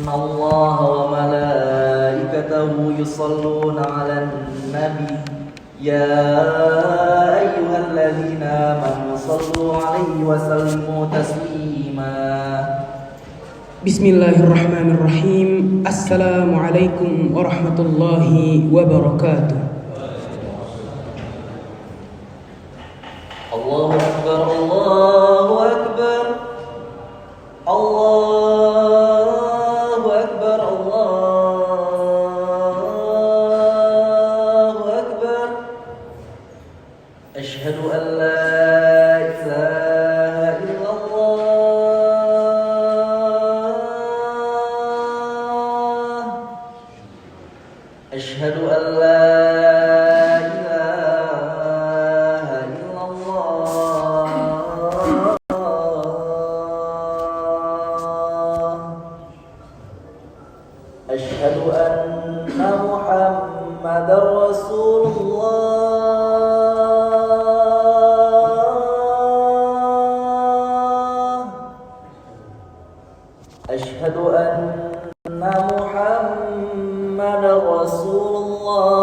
إن الله وملائكته يصلون على النبي يا أيها الذين آمنوا صلوا عليه وسلموا تسليما. Bismillahirrahmanirrahim. Assalamualaikum warahmatullahi wabarakatuh. Allahu Akbar, Allahu Akbar, Allahu Akbar, Allahu Akbar. Asyhadu an la ilaha illallah. Asyhadu an la Asyhadu anna Muhammadar Rasulullah. Asyhadu anna Muhammadar Rasulullah.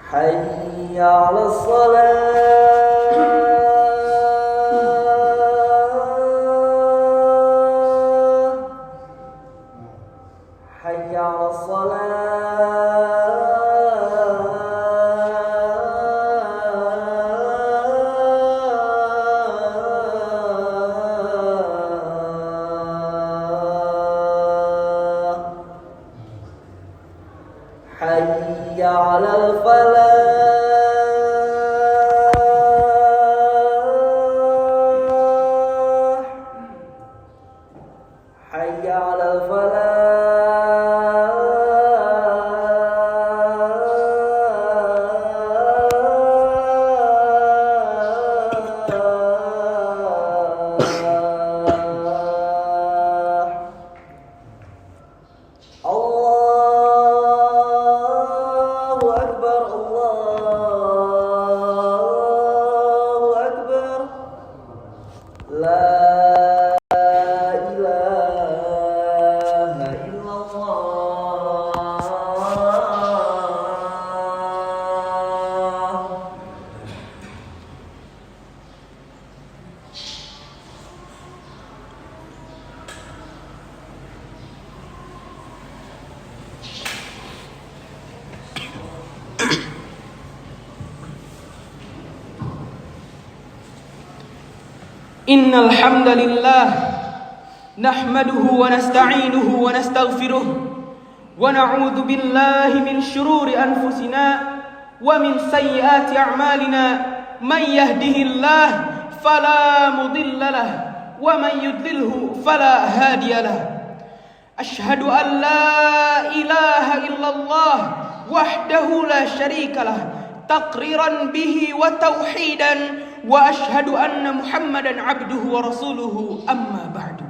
Hayya 'alas shalah. Hayya 'alas salah. Hayya 'alal falah. Hayya 'alal falah. Allahu Akbar, Allahu Akbar. La ilaha illallah. Innal hamdalillah nahmaduhu wa nasta'inuhu wa nastaghfiruh wa na'udzu billahi min shururi anfusina wa min sayyiati a'malina. Man yahdihillah fala mudilla lahu wa man yudlilhu fala hadiya lahu. Ashhadu an la ilaha illallah wahdahu la syarika lah taqriran bihi wa tauhidan wa ashhadu anna Muhammadan abduhu wa rasuluhu. Amma ba'du.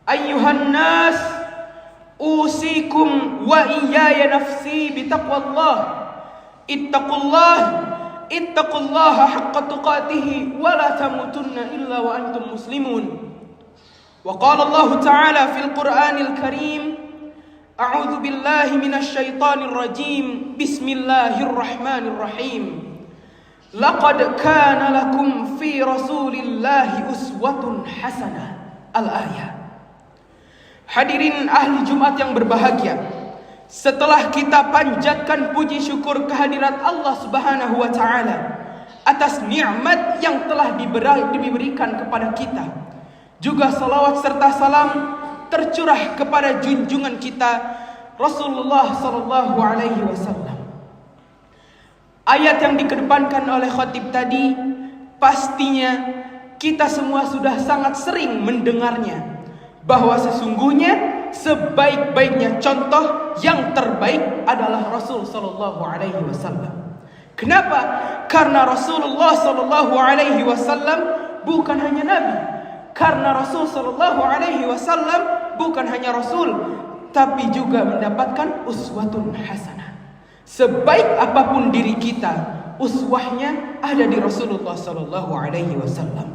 Ayyuhan nas, usikum wa iyaya nafsi bitaqwallah. Ittaqullaha haqqa tuqatih wa la tamutunna illa wa antum muslimun. Wa qala Allah ta'ala fil Qur'anil Karim, a'udzu billahi minasy syaithanir rajim. Bismillahirrahmanirrahim. Laqad kana lakum fi Rasulillahi uswatun hasanah. Al-ayah. Hadirin ahli Jumat yang berbahagia, setelah kita panjatkan puji syukur kehadirat Allah Subhanahu wa taala atas nikmat yang telah diberikan kepada kita, juga salawat serta salam tercurah kepada junjungan kita Rasulullah sallallahu alaihi wasallam. Ayat yang dikedepankan oleh khatib tadi pastinya kita semua sudah sangat sering mendengarnya, bahwa sesungguhnya sebaik-baiknya contoh yang terbaik adalah Rasul sallallahu alaihi wasallam. Kenapa? Karena Rasulullah sallallahu alaihi wasallam bukan hanya nabi. Karena Rasul sallallahu alaihi wasallam bukan hanya rasul, tapi juga mendapatkan uswatun hasanah. Sebaik apapun diri kita, uswahnya ada di Rasulullah sallallahu alaihi wasallam.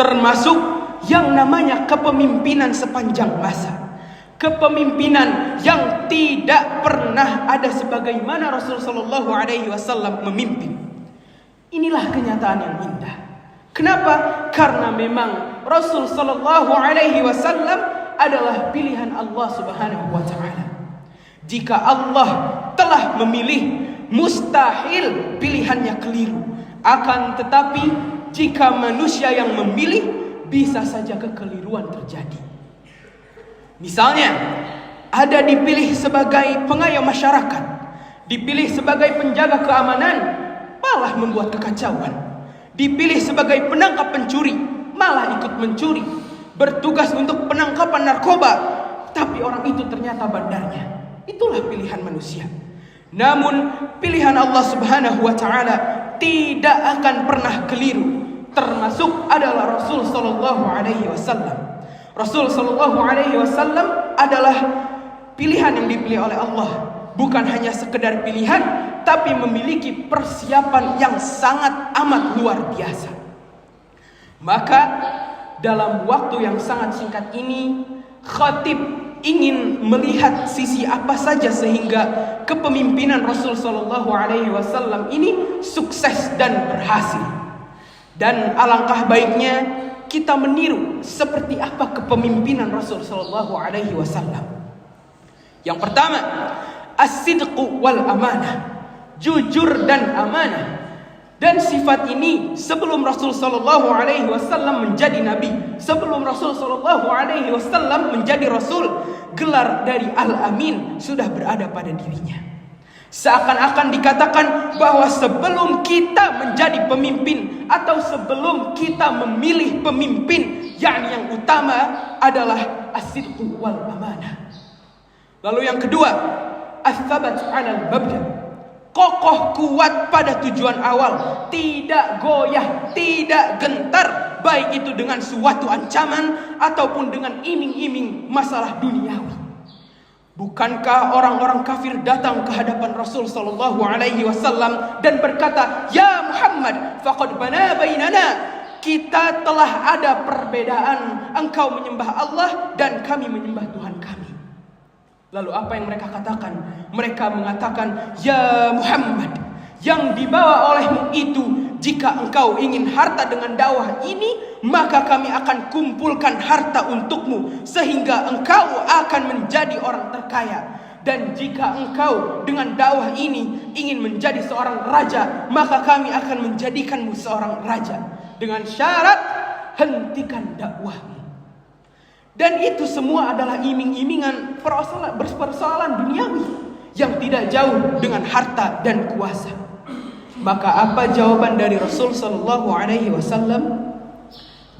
Termasuk yang namanya kepemimpinan sepanjang masa. Kepemimpinan yang tidak pernah ada sebagaimana Rasul sallallahu alaihi wasallam memimpin. Inilah kenyataan yang indah. Kenapa? Karena memang Rasul sallallahu alaihi wasallam adalah pilihan Allah Subhanahu wa taala. Jika Allah telah memilih, mustahil pilihannya keliru. Akan tetapi jika manusia yang memilih, bisa saja kekeliruan terjadi. Misalnya, ada dipilih sebagai pengayom masyarakat, dipilih sebagai penjaga keamanan, malah membuat kekacauan. Dipilih sebagai penangkap pencuri, malah ikut mencuri. Bertugas untuk penangkapan narkoba, tapi orang itu ternyata bandarnya. Itulah pilihan manusia. Namun pilihan Allah Subhanahu wa taala tidak akan pernah keliru. Termasuk adalah Rasul sallallahu alaihi wasallam. Rasul sallallahu alaihi wasallam adalah pilihan yang dipilih oleh Allah. Bukan hanya sekedar pilihan, tapi memiliki persiapan yang sangat amat luar biasa. Maka dalam waktu yang sangat singkat ini, khatib ingin melihat sisi apa saja sehingga kepemimpinan Rasul sallallahu alaihi wasallam ini sukses dan berhasil. Dan alangkah baiknya kita meniru seperti apa kepemimpinan Rasul sallallahu alaihi wasallam. Yang pertama, as-sidqu wal amanah, jujur dan amanah. Dan sifat ini sebelum Rasul sallallahu alaihi wasallam menjadi nabi, sebelum Rasul sallallahu alaihi wasallam menjadi rasul, gelar dari Al-Amin sudah berada pada dirinya. Seakan-akan dikatakan bahwa sebelum kita menjadi pemimpin atau sebelum kita memilih pemimpin, yakni yang utama adalah as-sidqu wal amanah. Lalu yang kedua, as-sabat 'alal mabda'. Kokoh kuat pada tujuan awal, tidak goyah, tidak gentar, baik itu dengan suatu ancaman ataupun dengan iming-iming masalah duniawi. Bukankah orang-orang kafir datang ke hadapan Rasul sallallahu alaihi wasallam dan berkata, "Ya Muhammad, faqad bana bainana." Kita telah ada perbedaan, engkau menyembah Allah dan kami menyembah Tuhan kami. Lalu apa yang mereka katakan? Mereka mengatakan, "Ya Muhammad, yang dibawa olehmu itu, jika engkau ingin harta dengan dakwah ini, maka kami akan kumpulkan harta untukmu sehingga engkau akan menjadi orang terkaya. Dan jika engkau dengan dakwah ini ingin menjadi seorang raja, maka kami akan menjadikanmu seorang raja. Dengan syarat, hentikan dakwahmu." Dan itu semua adalah iming-imingan persoalan duniawi yang tidak jauh dengan harta dan kuasa. Maka apa jawaban dari Rasul sallallahu alaihi wasallam?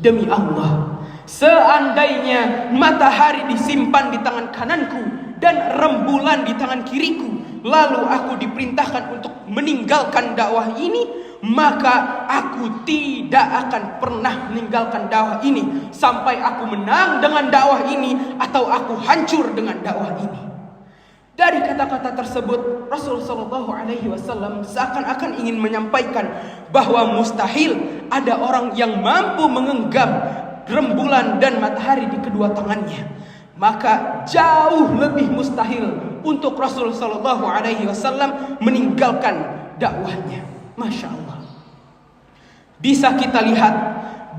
Demi Allah, seandainya matahari disimpan di tangan kananku dan rembulan di tangan kiriku, lalu aku diperintahkan untuk meninggalkan dakwah ini, maka aku tidak akan pernah meninggalkan dakwah ini sampai aku menang dengan dakwah ini atau aku hancur dengan dakwah ini. Dari kata-kata tersebut, Rasul sallallahu alaihi wasallam seakan-akan ingin menyampaikan bahwa mustahil ada orang yang mampu menggenggam rembulan dan matahari di kedua tangannya. Maka jauh lebih mustahil untuk Rasul sallallahu alaihi wasallam meninggalkan dakwahnya. Masya Allah. Bisa kita lihat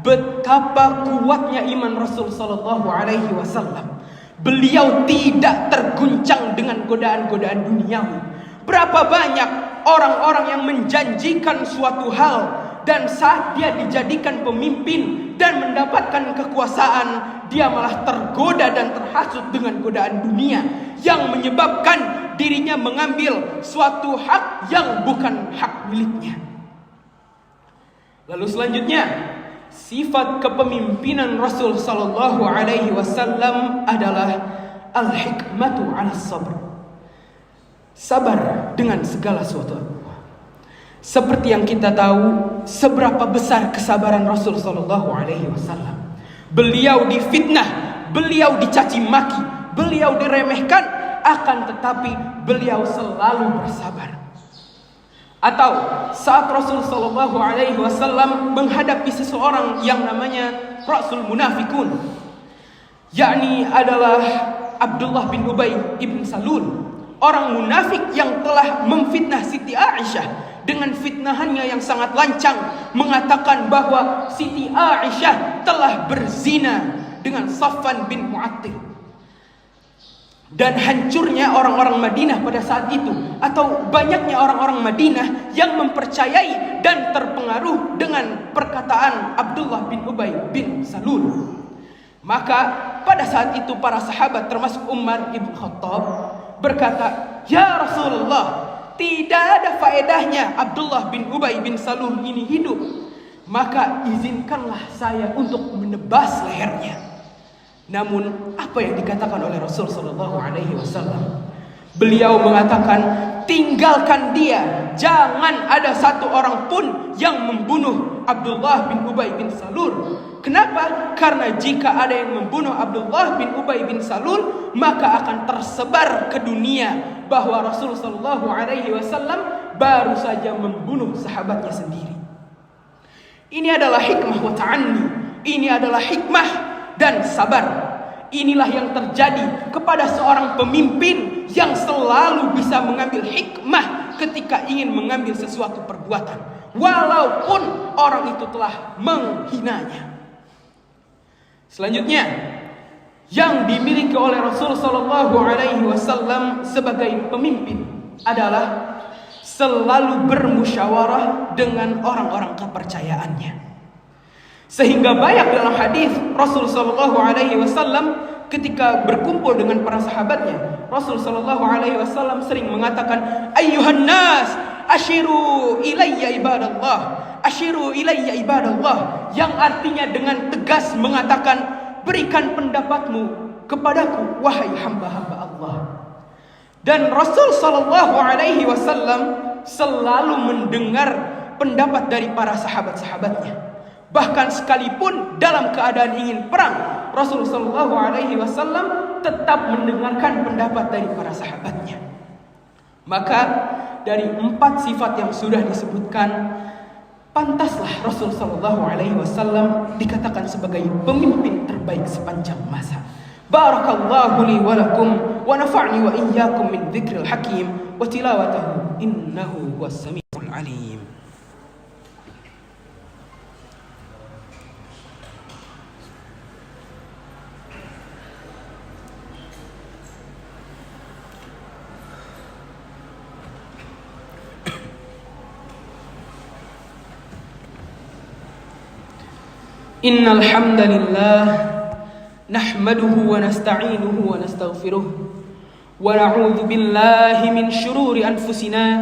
betapa kuatnya iman Rasul sallallahu alaihi wasallam. Beliau tidak terguncang dengan godaan-godaan duniawi. Berapa banyak orang-orang yang menjanjikan suatu hal dan saat dia dijadikan pemimpin dan mendapatkan kekuasaan, dia malah tergoda dan terhasut dengan godaan dunia yang menyebabkan dirinya mengambil suatu hak yang bukan hak miliknya. Lalu selanjutnya, sifat kepemimpinan Rasul sallallahu alaihi wasallam adalah al-hikmatu 'ala sabr. Sabar dengan segala sesuatu. Seperti yang kita tahu, seberapa besar kesabaran Rasul sallallahu alaihi wasallam. Beliau difitnah, beliau dicaci maki, beliau diremehkan, akan tetapi beliau selalu bersabar. Atau saat Rasul sallallahu alaihi wasallam menghadapi seseorang yang namanya Rasul Munafikun, yakni adalah Abdullah bin Ubay ibn Salul, orang munafik yang telah memfitnah Siti Aisyah dengan fitnahannya yang sangat lancang, mengatakan bahwa Siti Aisyah telah berzina dengan Safwan bin Mu'attil. Dan hancurnya orang-orang Madinah pada saat itu, atau banyaknya orang-orang Madinah yang mempercayai dan terpengaruh dengan perkataan Abdullah bin Ubay bin Salul. Maka pada saat itu para sahabat termasuk Umar ibn Khattab berkata, "Ya Rasulullah, tidak ada faedahnya Abdullah bin Ubay bin Salul ini hidup. Maka izinkanlah saya untuk menebas lehernya." Namun apa yang dikatakan oleh Rasul sallallahu alaihi wasallam? Beliau mengatakan, "Tinggalkan dia. Jangan ada satu orang pun yang membunuh Abdullah bin Ubay bin Salul." Kenapa? Karena jika ada yang membunuh Abdullah bin Ubay bin Salul, maka akan tersebar ke dunia bahwa Rasul sallallahu alaihi wasallam baru saja membunuh sahabatnya sendiri. Ini adalah hikmah wa ta'anni. Ini adalah hikmah dan sabar. Inilah yang terjadi kepada seorang pemimpin yang selalu bisa mengambil hikmah ketika ingin mengambil sesuatu perbuatan, walaupun orang itu telah menghinanya. Selanjutnya, yang dimiliki oleh Rasul sallallahu alaihi wasallam sebagai pemimpin adalah selalu bermusyawarah dengan orang-orang kepercayaannya. Sehingga banyak dalam hadis Rasul sallallahu alaihi wasallam ketika berkumpul dengan para sahabatnya, Rasul sallallahu alaihi wasallam sering mengatakan, "Ayyuhan nas, ashiru ilayya ibadallah, ashiru ilayya ibadallah," yang artinya dengan tegas mengatakan, "Berikan pendapatmu kepadaku wahai hamba-hamba Allah." Dan Rasul sallallahu alaihi wasallam selalu mendengar pendapat dari para sahabat-sahabatnya. Bahkan sekalipun dalam keadaan ingin perang, Rasul sallallahu alaihi wasallam tetap mendengarkan pendapat dari para sahabatnya. Maka dari 4 sifat yang sudah disebutkan, pantaslah Rasul sallallahu alaihi wasallam dikatakan sebagai pemimpin terbaik sepanjang masa. Barakallahu li wa lakum wa nafa'ni wa iyyakum min dzikril hakim wa tilawatahu innahu huwas samiul alim. Innal hamdalillah nahmaduhu wa nasta'inuhu wa nastaghfiruh wa na'udzu billahi min shururi anfusina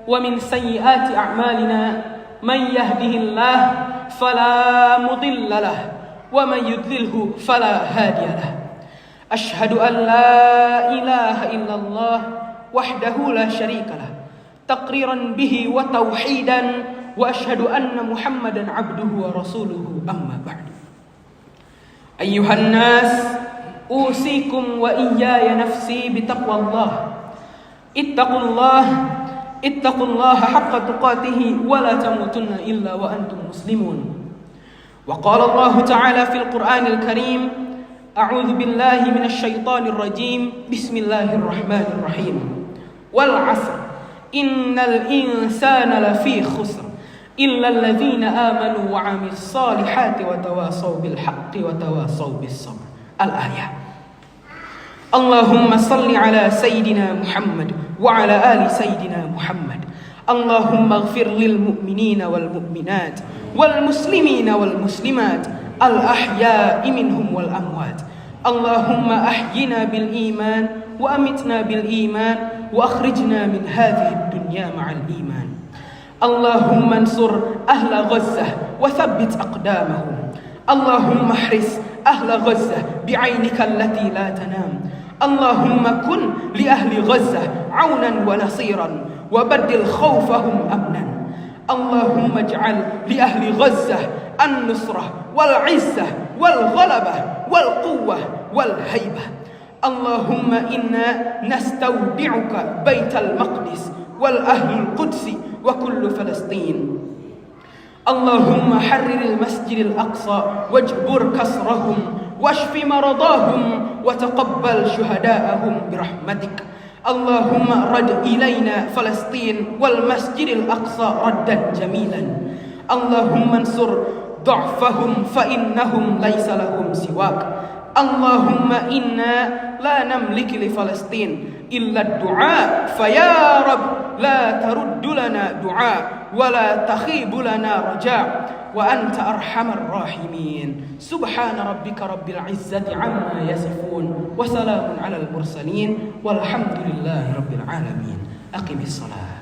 wa min sayyiati a'malina man yahdihillah fala mudilla lahu wa man yudlilhu fala hadiya lahu. Ashhadu an la ilaha illallah wahdahu la syarika lahu taqriran bihi wa tauhidan wa ashhadu anna Muhammadan abduhu wa rasuluhu amma ba'du. Ayyuhan nas, usikum wa iyaya nafsi bitaqwallah. Ittaqullaha haqqa tuqatih wa la tamutunna illa wa antum muslimun. Wa qala Allah ta'ala fil Qur'anil Karim, a'udzu billahi minasy syaithanir rajim. Bismillahirrahmanirrahim. Wal 'asr, innal insana lafi khusr illa alladhina amanu wa 'amilus salihati wa tawasaw bil haqqi wa tawasaw bis sabr. Al-ayah. Allahumma salli ala sayyidina Muhammad wa ala ali sayyidina Muhammad. Allahumma ighfir lil mu'minina wal mu'minat wal muslimina wal muslimat al ahya'i minhum wal amwat. Allahumma ahyina bil iman wa amitna bil iman wa akhrijna min hadhihi ad-dunya ma'al iman. Allahumma ansur ahla Ghazzah wa thabbit aqdamahum. Allahumma ihris ahla Ghazzah bi'ainika allati la tanam. Allahumma kun li ahli Ghazzah 'aunan wa nasiran wa baddil khawfahum amnan. Allahumma ij'al li ahli Ghazzah an-nusrah wal 'izzah wal ghalabah wal quwwah wal haibah. Allahumma inna nastaudi'uka baital maqdis wal ahlul qudsi wa kullu Falastin. Allahumma harriril masjidil aqsa wajbur kasrahum washfi maradahum wa taqabbal syuhada'ahum birahmatik. Allahumma rad ilayna Falastin wal masjidil aqsa raddan jamilan. Allahumma ansur du'fahum fa innahum laysa lahum siwak. Allahumma inna la namliku li Falastin illa du'a fa ya Rabb la taruddu lana du'a wa la takhibu lana raja' wa anta arhamar rahimin. Subhana rabbika rabbil izzati amma yasifun wa salamun alal mursalin walhamdulillahi rabbil alamin. Aqimis salat.